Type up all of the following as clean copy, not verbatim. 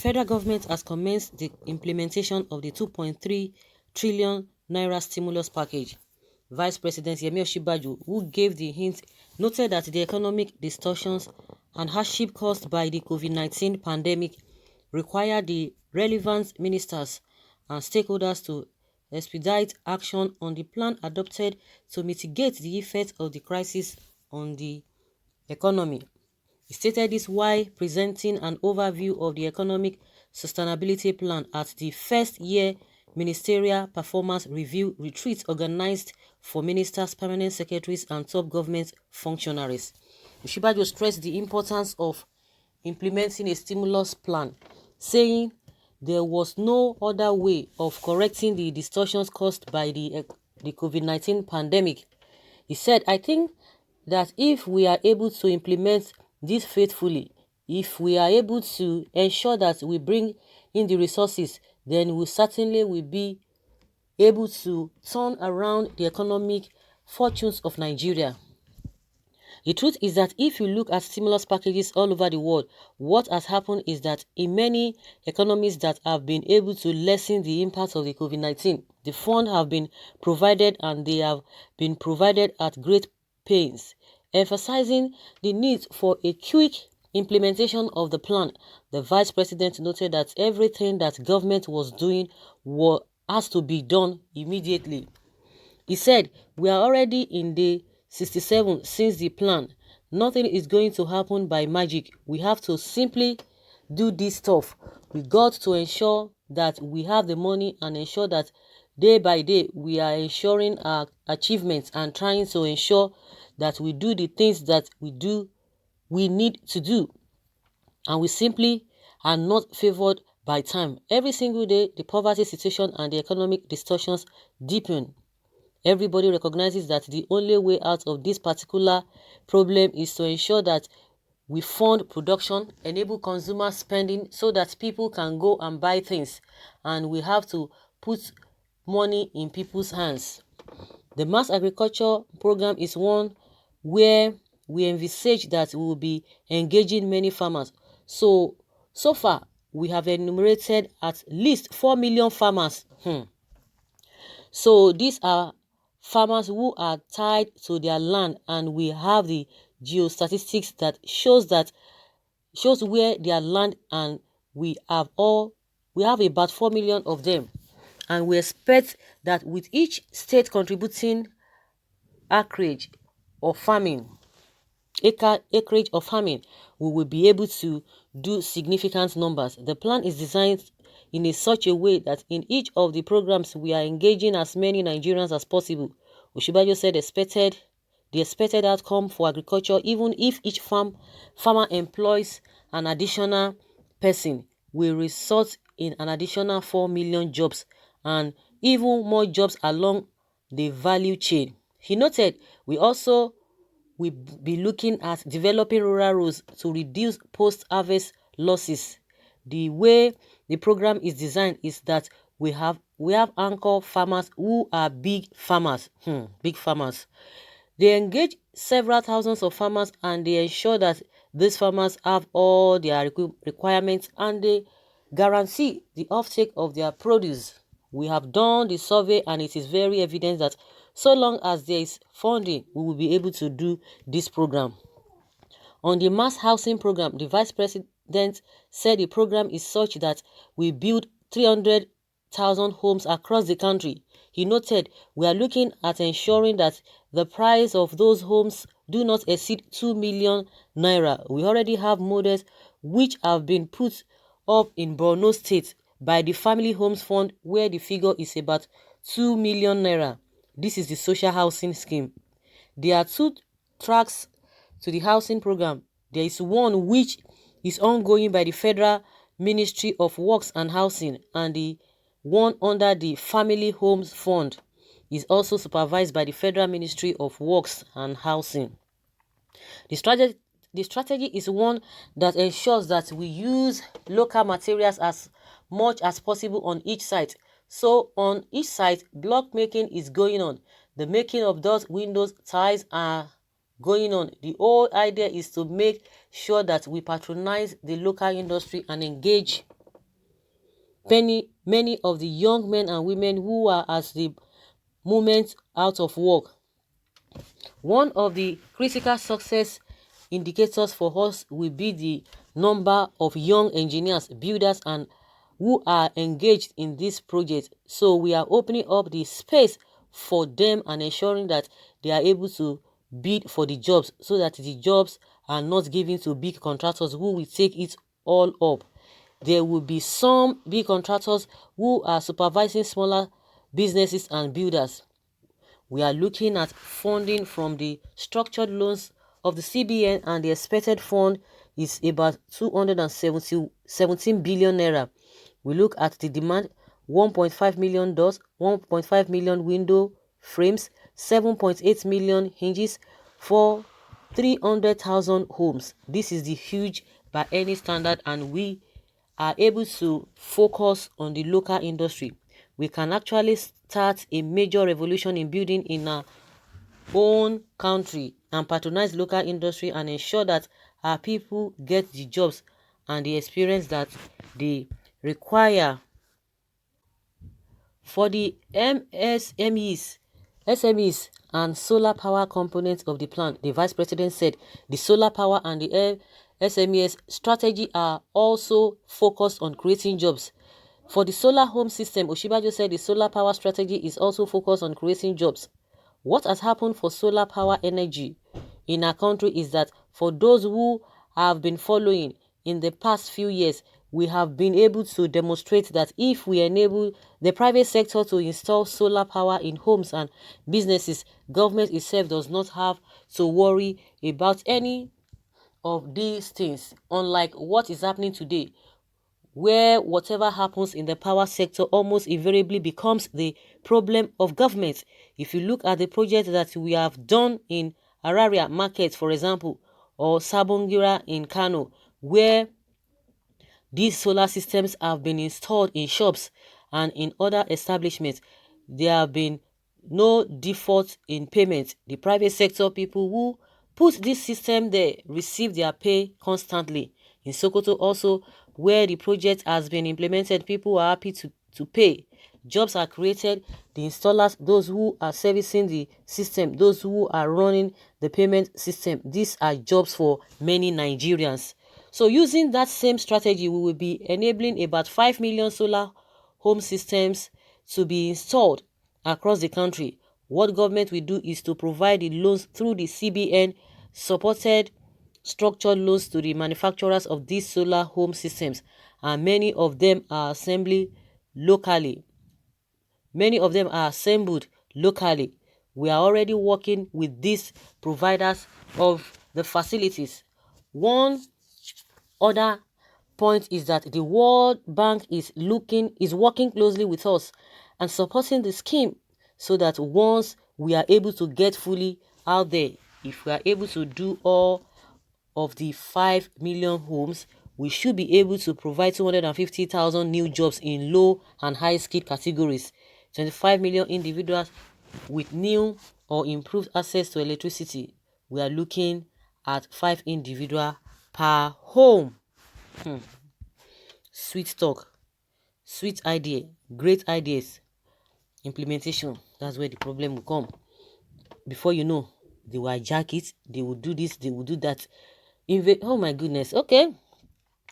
federal government has commenced the implementation of the 2.3 trillion naira stimulus package. Vice President Yemi Osinbajo, who gave the hint, noted that the economic distortions and hardship caused by the COVID-19 pandemic require the relevant ministers and stakeholders to expedite action on the plan adopted to mitigate the effects of the crisis on the economy. He stated this while presenting an overview of the economic sustainability plan at the first year ministerial performance review retreat organized for ministers, permanent secretaries, and top government functionaries. Osinbajo stressed the importance of implementing a stimulus plan, saying there was no other way of correcting the distortions caused by the COVID-19 pandemic. He said, I think that if we are able to implement this faithfully, if we are able to ensure that we bring in the resources, then we certainly will be able to turn around the economic fortunes of Nigeria. The truth is that if you look at stimulus packages all over the world, what has happened is that in many economies that have been able to lessen the impact of the COVID-19, the funds have been provided and they have been provided at great pains. Emphasizing the need for a quick implementation of the plan, the Vice President noted that everything that government was doing has to be done immediately. He said, we are already in day 67 since the plan. Nothing is going to happen by magic. We have to simply do this stuff. We got to ensure that we have the money and ensure that day by day we are ensuring our achievements and trying to ensure that we do the things that we need to do. And we simply are not favored by time. Every single day, the poverty situation and the economic distortions deepen. Everybody recognizes that the only way out of this particular problem is to ensure that we fund production, enable consumer spending so that people can go and buy things. And we have to put money in people's hands. The mass agriculture program is one where we envisage that we will be engaging many farmers. So far, we have enumerated at least 4 million farmers. So these are farmers who are tied to their land, and we have the geostatistics that shows where their land, and we have about 4 million of them. And we expect that with each state contributing acreage of farming, we will be able to do significant numbers. The plan is designed in such a way that in each of the programs we are engaging as many Nigerians as possible. Osinbajo said the expected outcome for agriculture, even if each farmer employs an additional person, will result in an additional 4 million jobs and even more jobs along the value chain. He noted we also will be looking at developing rural roads to reduce post-harvest losses. The way the program is designed is that we have anchor farmers who are big farmers. They engage several thousands of farmers and they ensure that these farmers have all their requirements and they guarantee the offtake of their produce. We have done the survey and it is very evident that so long as there is funding, we will be able to do this program. On the mass housing program, the Vice President said the program is such that we build 300,000 homes across the country. He noted we are looking at ensuring that the price of those homes do not exceed 2 million naira. We already have models which have been put up in Borno State by the Family Homes Fund, where the figure is about 2 million naira. This is the social housing scheme. There are two tracks to the housing program. There is one which is ongoing by the Federal Ministry of Works and Housing, and the one under the Family Homes Fund is also supervised by the Federal Ministry of Works and Housing. The strategy is one that ensures that we use local materials as much as possible on each site. So on each site, block making is going on. The making of doors, windows, tiles are going on. The whole idea is to make sure that we patronize the local industry and engage many of the young men and women who are at the moment out of work. One of the critical success indicators for us will be the number of young engineers, builders, and who are engaged in this project. So we are opening up the space for them and ensuring that they are able to bid for the jobs, so that the jobs are not given to big contractors who will take it all up. There will be some big contractors who are supervising smaller businesses and builders. We are looking at funding from the structured loans of the CBN, and the expected fund is about 217 billion naira. We look at the demand: 1.5 million doors, 1.5 million window frames, 7.8 million hinges for 300,000 homes. This is the huge by any standard, and we are able to focus on the local industry. We can actually start a major revolution in building in our own country and patronize local industry and ensure that our people get the jobs and the experience that they require. For the SMEs and solar power components of the plan, the Vice President said the solar power and the SMEs strategy are also focused on creating jobs. For the solar home system, Oshibajo said the solar power strategy is also focused on creating jobs. What has happened for solar power energy in our country is that for those who have been following in the past few years, we have been able to demonstrate that if we enable the private sector to install solar power in homes and businesses, government itself does not have to worry about any of these things, unlike what is happening today, where whatever happens in the power sector almost invariably becomes the problem of government. If you look at the project that we have done in Araria Market, for example, or Sabongira in Kano, where these solar systems have been installed in shops and in other establishments, there have been no default in payment. The private sector people who put this system there receive their pay constantly. In Sokoto also, where the project has been implemented, people are happy to pay. Jobs are created. The installers, those who are servicing the system, those who are running the payment system, these are jobs for many Nigerians. So using that same strategy, we will be enabling about 5 million solar home systems to be installed across the country. What government will do is to provide the loans through the CBN supported structured loans to the manufacturers of these solar home systems, and many of them are assembled locally. We are already working with these providers of the facilities. One other point is that the World Bank is working closely with us and supporting the scheme, so that once we are able to get fully out there, if we are able to do all of the 5 million homes, we should be able to provide 250,000 new jobs in low and high skilled categories, 25 million individuals with new or improved access to electricity. We are looking at 5 individuals per home. Sweet talk, sweet idea, great ideas. Implementation, that's where the problem will come. Before you know, they will hijack it, they will do this, they will do that. Oh my goodness. Okay,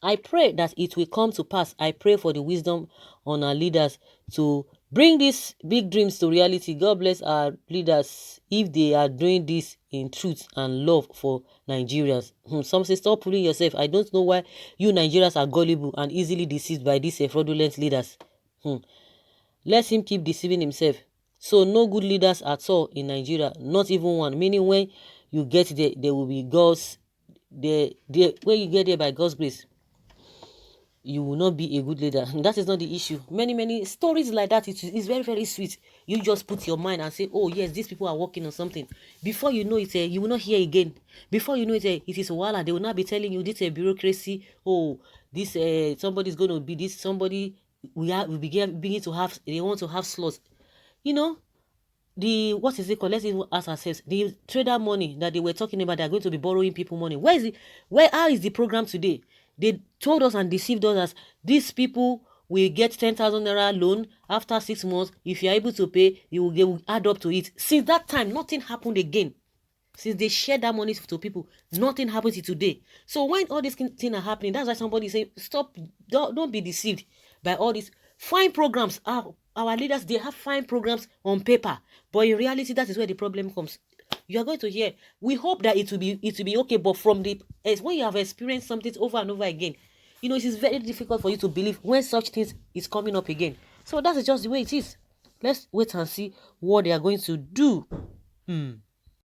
I pray that it will come to pass. I pray for the wisdom on our leaders to bring these big dreams to reality. God bless our leaders if they are doing this in truth and love for Nigerians. Some say stop fooling yourself. I don't know why you Nigerians are gullible and easily deceived by these fraudulent leaders. Let him keep deceiving himself. So no good leaders at all in Nigeria, not even one. Meaning when you get there, there will be God's when you get there by God's grace, you will not be a good leader. That is not the issue. Many stories like that, it's very, very sweet. You just put your mind and say, oh yes, these people are working on something. Before you know it, you will not hear again. Before you know it, it is wala. They will not be telling you this bureaucracy. Oh, this somebody's going to be this, somebody we begin to have, they want to have slots. You know, what is it called? Let's even ask ourselves. The trader money that they were talking about, they're going to be borrowing people money. How is the program today? They told us and deceived us as these people we get 10,000 naira loan after 6 months. If you're able to pay, they will add up to it. Since that time, nothing happened again. Since they share that money to people, nothing happens today. So when all these things are happening, that's why somebody say, stop, don't be deceived by all these fine programs. Our leaders, they have fine programs on paper, but in reality, that is where the problem comes. You are going to hear, we hope that it will be okay, but from the when you have experienced something over and over again, it is very difficult for you to believe when such things is coming up again. So that is just the way it is. Let's wait and see what they are going to do.